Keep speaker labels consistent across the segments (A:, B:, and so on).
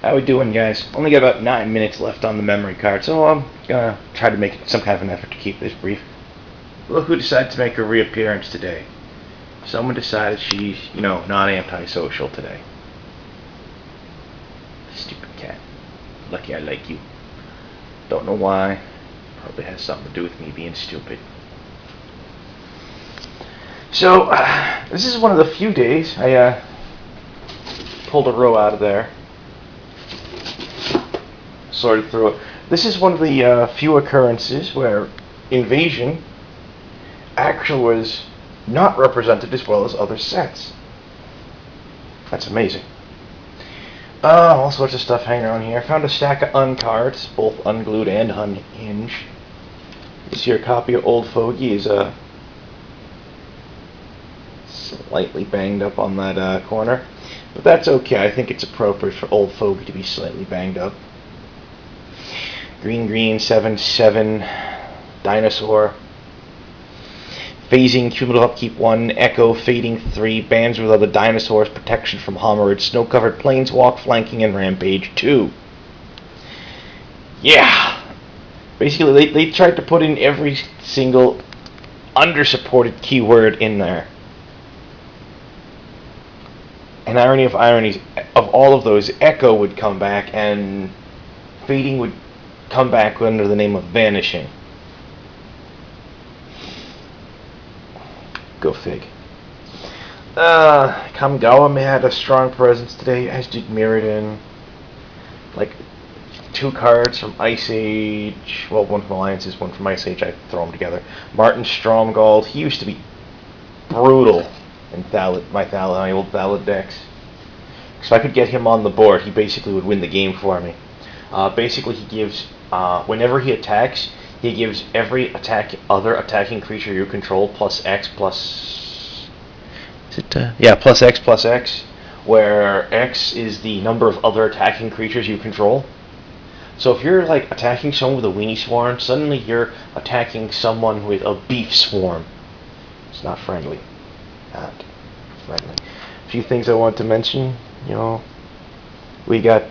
A: How we doing, guys? Only got about 9 minutes left on the memory card, so I'm gonna try to make some kind of an effort to keep this brief. Look who decided to make a reappearance today. Someone decided she's, not antisocial today. Stupid cat. Lucky I like you. Don't know why. Probably has something to do with me being stupid. So, this is one of the few days I pulled a row out of there. Sorted through it. This is one of the few occurrences where invasion actually was not represented as well as other sets. That's amazing. All sorts of stuff hanging around here. I found a stack of uncards, both unglued and unhinged. This here copy of Old Fogey is slightly banged up on that corner, but that's okay. I think it's appropriate for Old Fogey to be slightly banged up. Green 7/7 dinosaur. Phasing, cumulative upkeep 1, echo, fading 3, bands with other dinosaurs, protection from Homerid, snow-covered planeswalk, flanking, and rampage 2. Yeah! Basically, they tried to put in every single under-supported keyword in there. And irony of ironies, of all of those, echo would come back, and fading would come back under the name of vanishing. Go fig. Kamigawa had a strong presence today, as did Mirrodin. Like, 2 cards from Ice Age. Well, one from Alliances, one from Ice Age. I throw them together. Martin Stromgald. He used to be brutal in my old Thallid decks. So if I could get him on the board, he basically would win the game for me. Basically, he gives, whenever he attacks, he gives every other attacking creature you control plus X plus... plus X plus X, where X is the number of other attacking creatures you control. So if you're, like, attacking someone with a weenie swarm, suddenly you're attacking someone with a beef swarm. It's not friendly. Not friendly. A few things I want to mention, we got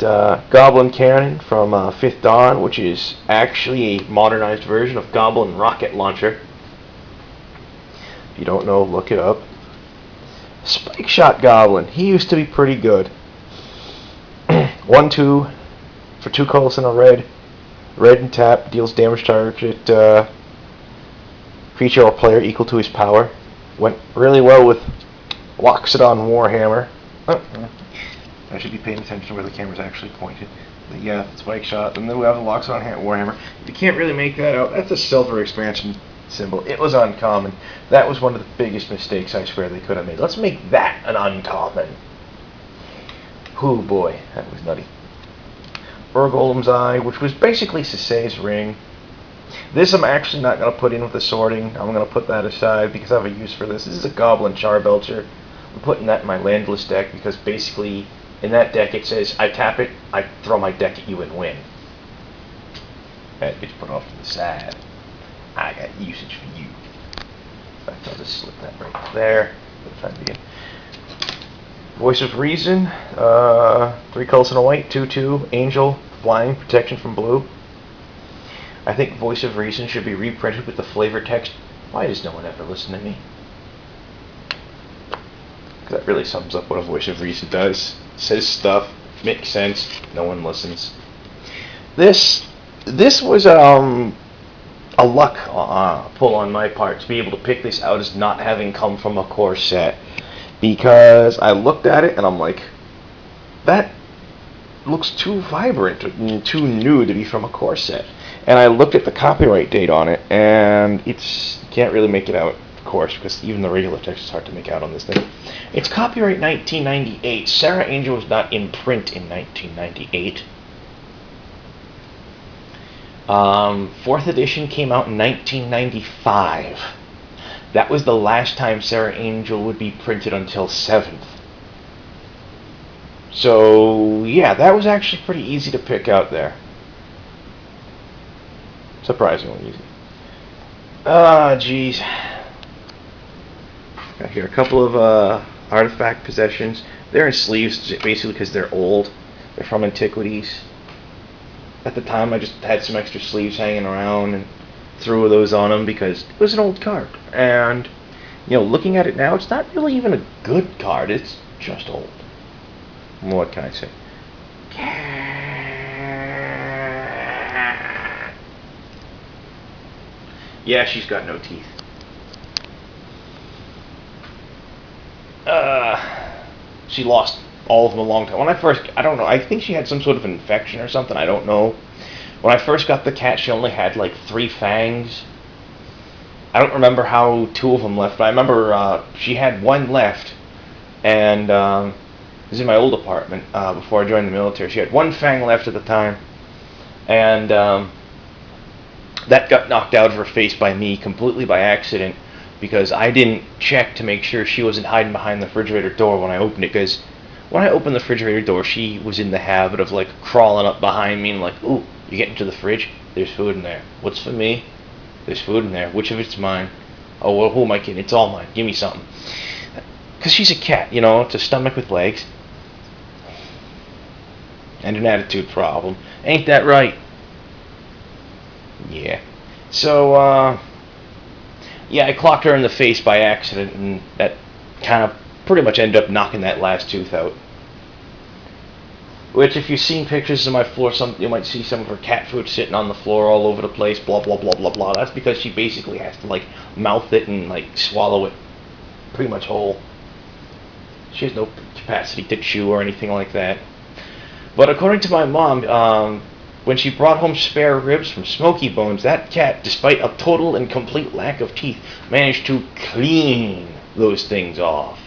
A: Goblin Cannon from 5th Dawn, which is actually a modernized version of Goblin Rocket Launcher. If you don't know, look it up. Spike Shot Goblin. He used to be pretty good. 1/2 for 2 colors and a red. Red and tap, deals damage target creature or player equal to his power. Went really well with Loxodon Warhammer. I should be paying attention to where the camera's actually pointed. But yeah, Spike Shot. And then we have the Loxodon Warhammer. You can't really make that out. That's a silver expansion symbol. It was uncommon. That was one of the biggest mistakes I swear they could have made. Let's make that an uncommon. Hoo boy, that was nutty. Urgolem's Eye, which was basically Sisei's Ring. This I'm actually not going to put in with the sorting. I'm going to put that aside because I have a use for this. This is a Goblin Charbelcher. I'm putting that in my landless deck because basically in that deck it says I tap it, I throw my deck at you and win. That gets put off to the side. I got usage for you. In fact, I'll just slip that right there for the time being. Voice of Reason, 3 colors and a white, 2/2, Angel, flying, protection from blue. I think Voice of Reason should be reprinted with the flavor text. Why does no one ever listen to me? That really sums up what a Voice of Reason does. Says stuff, makes sense, no one listens. This was a luck pull on my part to be able to pick this out as not having come from a core set. Because I looked at it and I'm like, that looks too vibrant and too new to be from a core set. And I looked at the copyright date on it and you can't really make it out, of course, because even the regular text is hard to make out on this thing. It's copyright 1998. Serra Angel was not in print in 1998. 4th edition came out in 1995. That was the last time Serra Angel would be printed until 7th. So, yeah, that was actually pretty easy to pick out there. Surprisingly easy. Jeez. Got here a couple of artifact possessions. They're in sleeves basically because they're old. They're from Antiquities. At the time, I just had some extra sleeves hanging around and threw those on them because it was an old card. And, looking at it now, it's not really even a good card. It's just old. What can I say? Yeah, she's got no teeth. She lost all of them a long time. When I first, I don't know, I think she had some sort of infection or something, I don't know. When I first got the cat, she only had like 3 fangs. I don't remember how 2 of them left, but I remember she had 1 left, and it was in my old apartment before I joined the military. She had 1 fang left at the time, and that got knocked out of her face by me completely by accident, because I didn't check to make sure she wasn't hiding behind the refrigerator door when I opened it, because when I opened the refrigerator door, she was in the habit of like crawling up behind me and like, ooh, you get into the fridge? There's food in there. What's for me? There's food in there. Which of it's mine? Oh, well, who am I kidding? It's all mine. Give me something. Because she's a cat, it's a stomach with legs. And an attitude problem. Ain't that right? Yeah. So, yeah, I clocked her in the face by accident, and that kind of pretty much ended up knocking that last tooth out. Which, if you've seen pictures of my floor, you might see some of her cat food sitting on the floor all over the place, blah, blah, blah, blah, blah. That's because she basically has to, like, mouth it and, like, swallow it pretty much whole. She has no capacity to chew or anything like that. But according to my mom, when she brought home spare ribs from Smoky Bones, that cat, despite a total and complete lack of teeth, managed to clean those things off.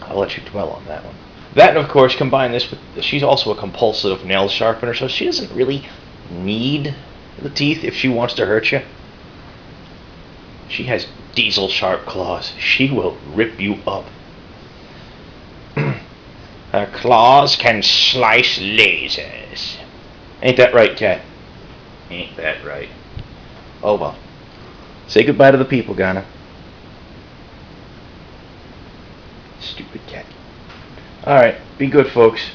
A: I'll let you dwell on that one. That, and of course, combine this with, she's also a compulsive nail sharpener, so she doesn't really need the teeth if she wants to hurt you. She has diesel sharp claws. She will rip you up. Her claws can slice lasers. Ain't that right, cat? Ain't that right? Oh well. Say goodbye to the people, Ghana. Stupid cat. Alright, be good, folks.